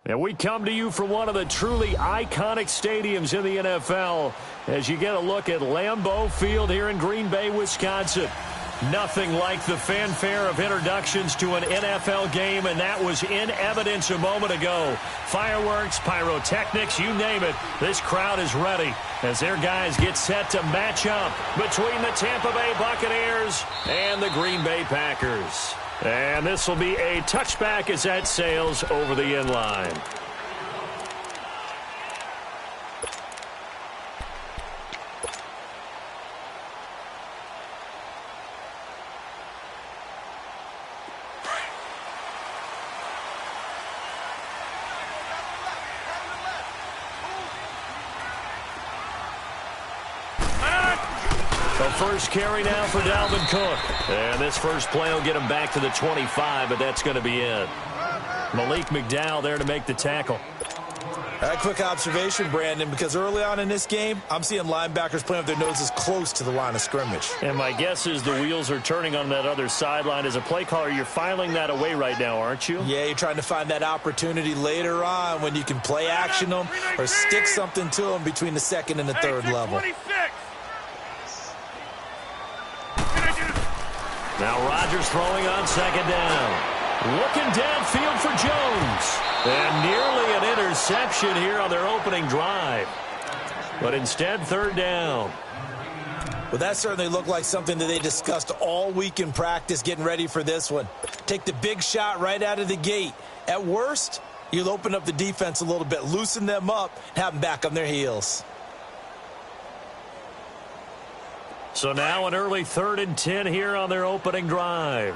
And we come to you from one of the truly iconic stadiums in the NFL as you get a look at Lambeau Field here in Green Bay, Wisconsin. Nothing like the fanfare of introductions to an NFL game, and that was in evidence a moment ago. Fireworks, pyrotechnics, you name it. This crowd is ready as their guys get set to match up between the Tampa Bay Buccaneers and the Green Bay Packers. And this will be a touchback as that sails over the end line. First carry now for Dalvin Cook. And this first play will get him back to the 25, but that's going to be it. Malik McDowell there to make the tackle. A quick observation, Brandon, because early on in this game, I'm seeing linebackers playing with their noses close to the line of scrimmage. And my guess is the wheels are turning on that other sideline. As a play caller, you're filing that away right now, aren't you? Yeah, you're trying to find that opportunity later on when you can play action them or stick something to them between the second and the third level. Now Rodgers throwing on second down. Looking downfield for Jones. And nearly an interception here on their opening drive. But instead, third down. Well, that certainly looked like something that they discussed all week in practice getting ready for this one. Take the big shot right out of the gate. At worst, you'll open up the defense a little bit, loosen them up, and have them back on their heels. So now an early 3rd and 10 here on their opening drive.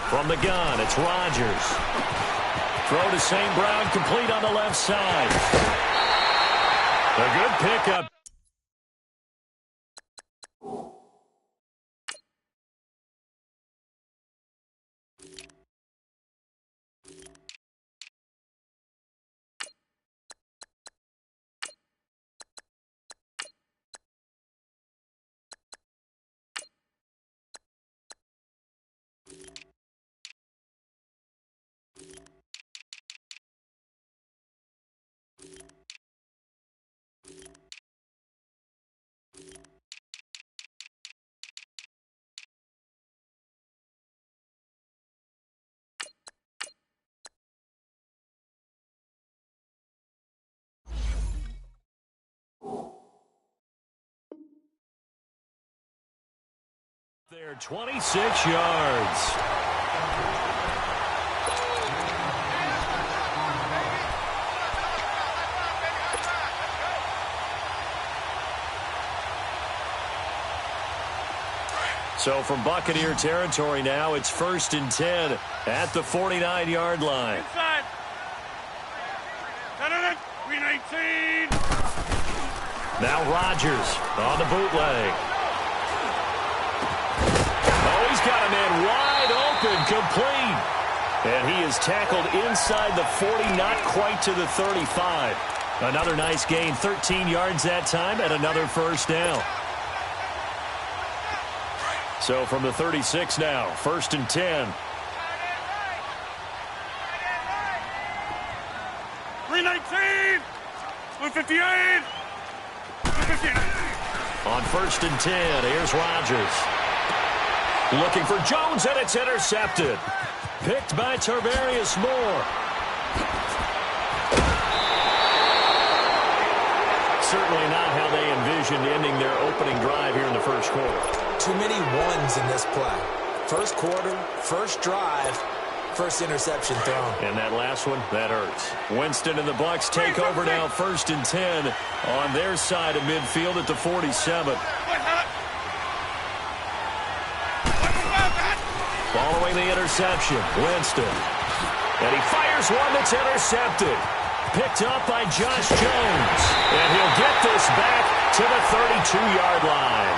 From the gun, it's Rodgers. Throw to St. Brown, complete on the left side. A good pickup. There, 26 yards. So from Buccaneer territory now, it's 1st and 10 at the 49-yard line. Inside. 319. Now Rodgers on the bootleg. Oh, he's got a man wide open, complete. And he is tackled inside the 40, not quite to the 35. Another nice gain, 13 yards that time, and another first down. So from the 36 now, 1st and 10. 319. 158. 159. On 1st and 10, here's Rodgers. Looking for Jones, and it's intercepted. Picked by Tarvarius Moore. Certainly not how they envisioned ending their opening drive here in the first quarter. Too many ones in this play. First quarter, first drive, first interception thrown. And that last one, that hurts. Winston and the Bucs take over now, 1st and 10 on their side of midfield at the 47. Following the interception, Winston. And he fires one that's intercepted. Picked up by Josh Jones. And he'll get this back to the 32-yard line.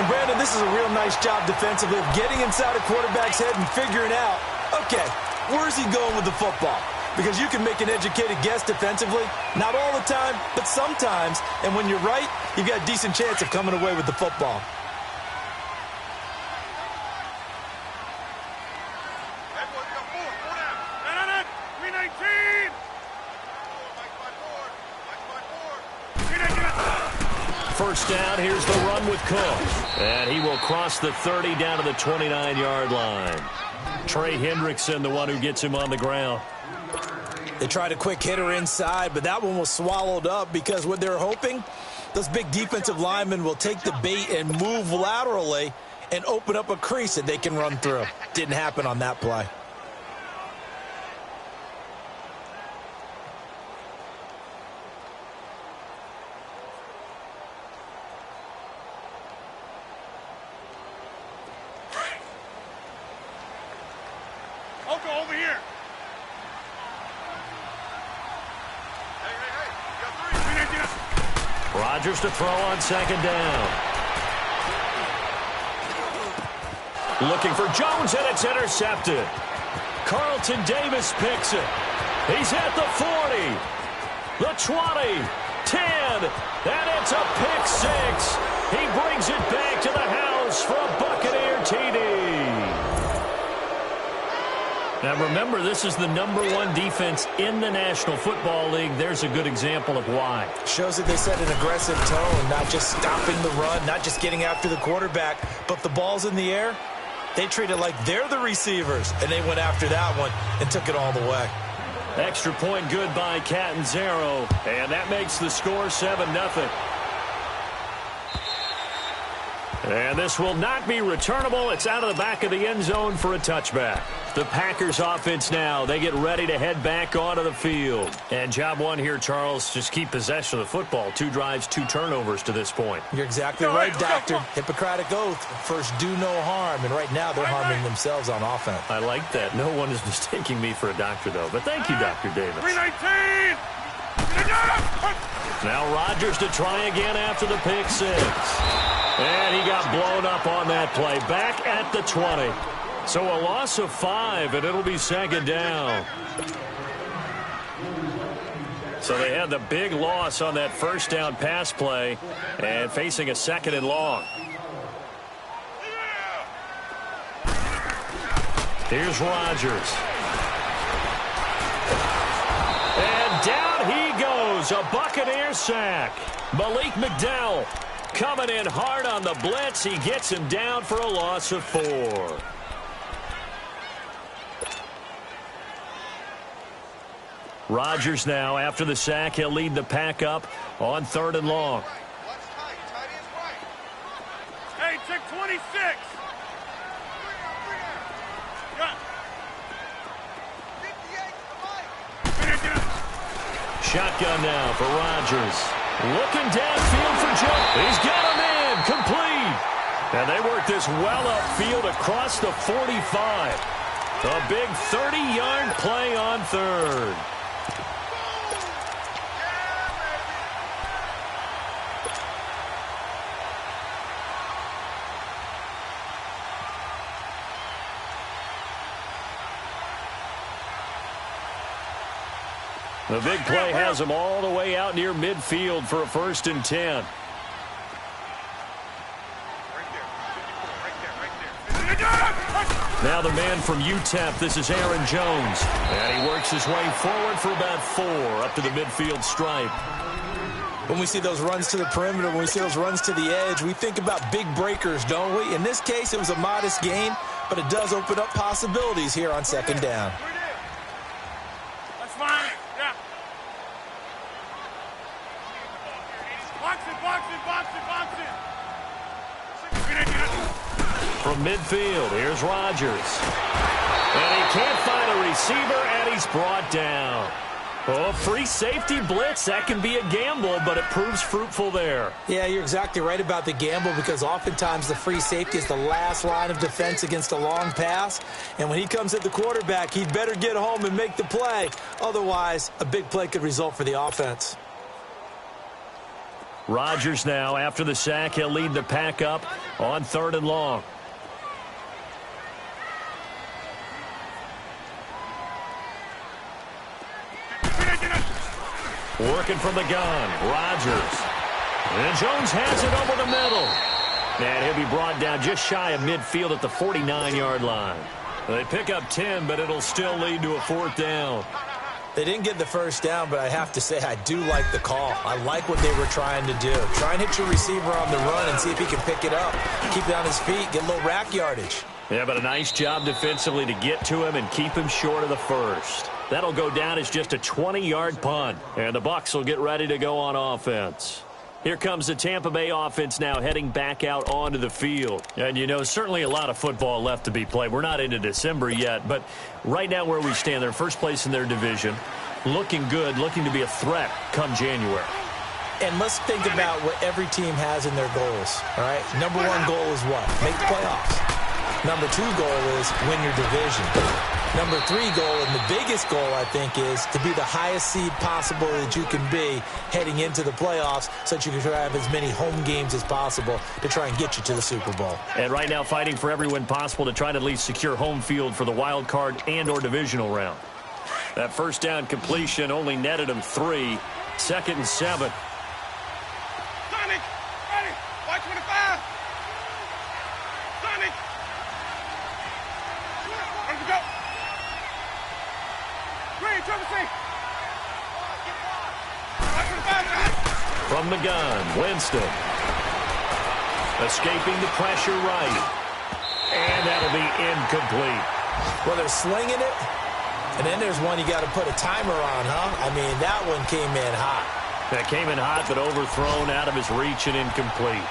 And, Brandon, this is a real nice job defensively of getting inside a quarterback's head and figuring out, okay, where's he going with the football? because you can make an educated guess defensively. Not all the time, but sometimes. And when you're right, you've got a decent chance of coming away with the football. First down, here's the run with Cook. And he will cross the 30 down to the 29-yard line. Trey Hendrickson, the one who gets him on the ground. They tried a quick hitter inside, but that one was swallowed up because what they're hoping, those big defensive linemen will take the bait and move laterally and open up a crease that they can run through. Didn't happen on that play. Over here. Rodgers to throw on second down. Looking for Jones, and it's intercepted. Carlton Davis picks it. He's at the 40, the 20, 10, and it's a pick six. He brings it back to the house for a Buccaneer TD. Now, remember, this is the #1 defense in the National Football League. There's a good example of why. Shows that they set an aggressive tone, not just stopping the run, not just getting after the quarterback, but the ball's in the air. They treat it like they're the receivers, and they went after that one and took it all the way. Extra point good by Catanzaro, and that makes the score 7-0. And this will not be returnable. It's out of the back of the end zone for a touchback. The Packers offense now, they get ready to head back onto the field. And job one here, Charles, just keep possession of the football. 2 drives, 2 turnovers to this point. You're exactly right, Doctor. Hippocratic oath. First, do no harm. And right now, they're harming themselves on offense. I like that. No one is mistaking me for a doctor, though. But thank you, Dr. Davis. 319! Now Rodgers to try again after the pick six. And he got blown up on that play. Back at the 20. So a loss of 5, and it'll be second down. So they had the big loss on that first down pass play and facing a 2nd and long. Here's Rodgers. And down he goes. A Buccaneer sack. Malik McDowell coming in hard on the blitz. He gets him down for a loss of 4. Rodgers now, after the sack, he'll lead the pack up on 3rd and long. Hey, check 26. Shotgun now for Rodgers. Looking downfield for Jones. He's got him in. Complete. And they work this well upfield across the 45. A big 30-yard play on 3rd. The big play has him all the way out near midfield for a 1st and 10. Now the man from UTEP, this is Aaron Jones. And he works his way forward for about 4 up to the midfield stripe. When we see those runs to the perimeter, when we see those runs to the edge, we think about big breakers, don't we? In this case, it was a modest gain, but it does open up possibilities here on 2nd down. That's fine. Yeah. Box it. From midfield, here's Rodgers. And he can't find a receiver, and he's brought down. Oh, free safety blitz, that can be a gamble, but it proves fruitful there. Yeah, you're exactly right about the gamble because oftentimes the free safety is the last line of defense against a long pass. And when he comes at the quarterback, he'd better get home and make the play. Otherwise, a big play could result for the offense. Rodgers now, after the sack, he'll lead the pack up on 3rd and long. Working from the gun, Rodgers. And Jones has it over the middle. And he'll be brought down just shy of midfield at the 49-yard line. They pick up 10, but it'll still lead to a 4th down. They didn't get the first down, but I have to say I do like the call. I like what they were trying to do. Try and hit your receiver on the run and see if he can pick it up. Keep it on his feet, get a little rack yardage. Yeah, but a nice job defensively to get to him and keep him short of the first. That'll go down as just a 20-yard punt, and the Bucs will get ready to go on offense. Here comes the Tampa Bay offense now heading back out onto the field. And, you know, certainly a lot of football left to be played. We're not into December yet, but right now where we stand, they're first place in their division, looking good, looking to be a threat come January. And let's think about what every team has in their goals, all right? Number one goal is what? Make the playoffs. Number two goal is win your division. Number three goal, and the biggest goal, I think, is to be the highest seed possible that you can be heading into the playoffs so that you can try to have as many home games as possible to try and get you to the Super Bowl. And right now fighting for every win possible to try to at least secure home field for the wild card and or divisional round. That first down completion only netted him 3. 2nd and 7. Sonic, ready, watch 25. Sonic. Ready to go. Green, Trevor, see. Watch 25. From the gun, Winston. Escaping the pressure right. And that'll be incomplete. Well, they're slinging it, and then there's one you got to put a timer on, huh? I mean, that one came in hot. That came in hot, but overthrown out of his reach and incomplete.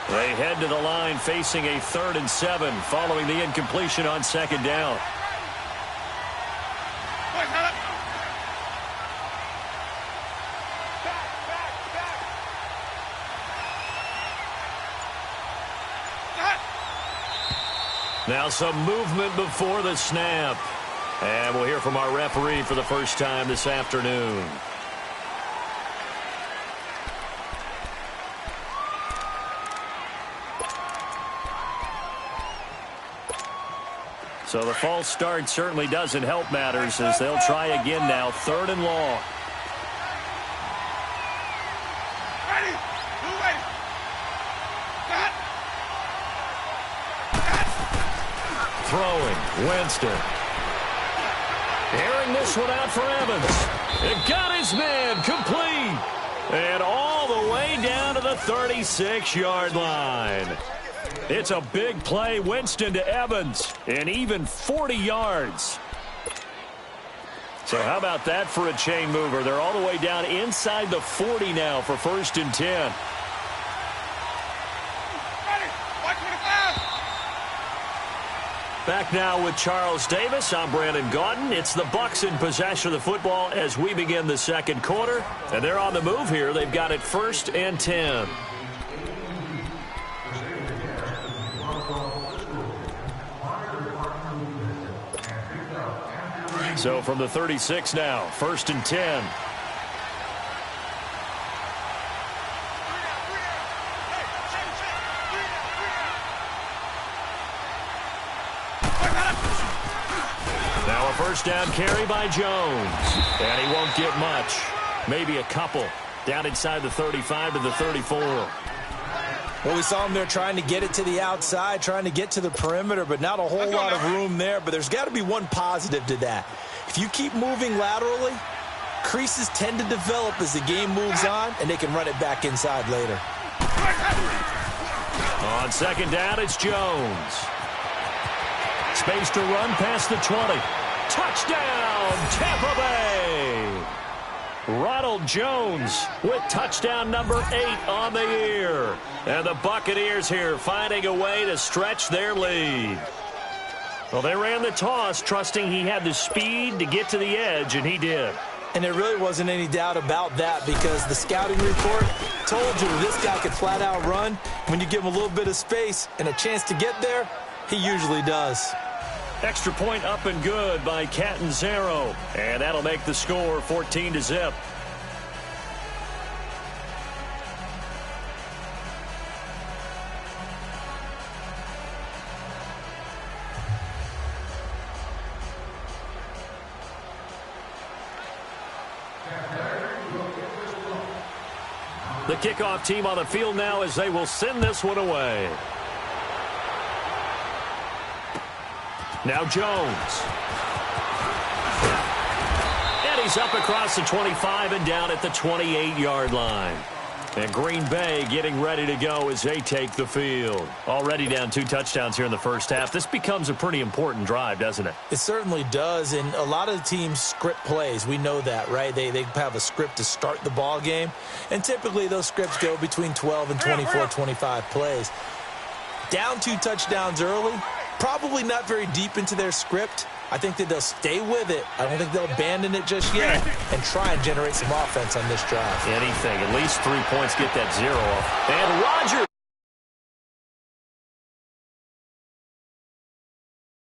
They head to the line facing a 3rd and 7 following the incompletion on 2nd down. Now some movement before the snap. And we'll hear from our referee for the first time this afternoon. So the false start certainly doesn't help matters as they'll try again now. 3rd and long. Throwing, Winston. Airing this one out for Evans. It got his man complete. And all the way down to the 36-yard line. It's a big play, Winston to Evans, and even 40 yards. So how about that for a chain mover? They're all the way down inside the 40 now for 1st and 10. Back now with Charles Davis. I'm Brandon Gaudin. It's the Bucs in possession of the football as we begin the 2nd quarter. And they're on the move here. They've got it 1st and 10. So from the 36 now, 1st and 10. Now a 1st down carry by Jones. And he won't get much. Maybe a couple. Down inside the 35 to the 34. Well, we saw him there trying to get it to the outside, trying to get to the perimeter, but not a whole lot of room there. But there's got to be one positive to that. If you keep moving laterally, creases tend to develop as the game moves on, and they can run it back inside later. On 2nd down, it's Jones. Space to run past the 20. Touchdown, Tampa Bay! Ronald Jones with touchdown number 8 on the year. And the Buccaneers here finding a way to stretch their lead. Well, they ran the toss, trusting he had the speed to get to the edge, and he did. And there really wasn't any doubt about that because the scouting report told you this guy could flat out run. When you give him a little bit of space and a chance to get there, he usually does. Extra point up and good by Catanzaro. And that'll make the score 14-0. The kickoff team on the field now as they will send this one away. Now Jones. And he's up across the 25 and down at the 28-yard line. And Green Bay getting ready to go as they take the field. Already down 2 touchdowns here in the first half. This becomes a pretty important drive, doesn't it? It certainly does, and a lot of the teams script plays. We know that, right? They have a script to start the ball game, and typically those scripts go between 12 and 24, 25 plays. Down 2 touchdowns early, probably not very deep into their script. I think that they'll stay with it. I don't think they'll abandon it just yet and try and generate some offense on this drive. Anything. At least 3 points get that 0 off. And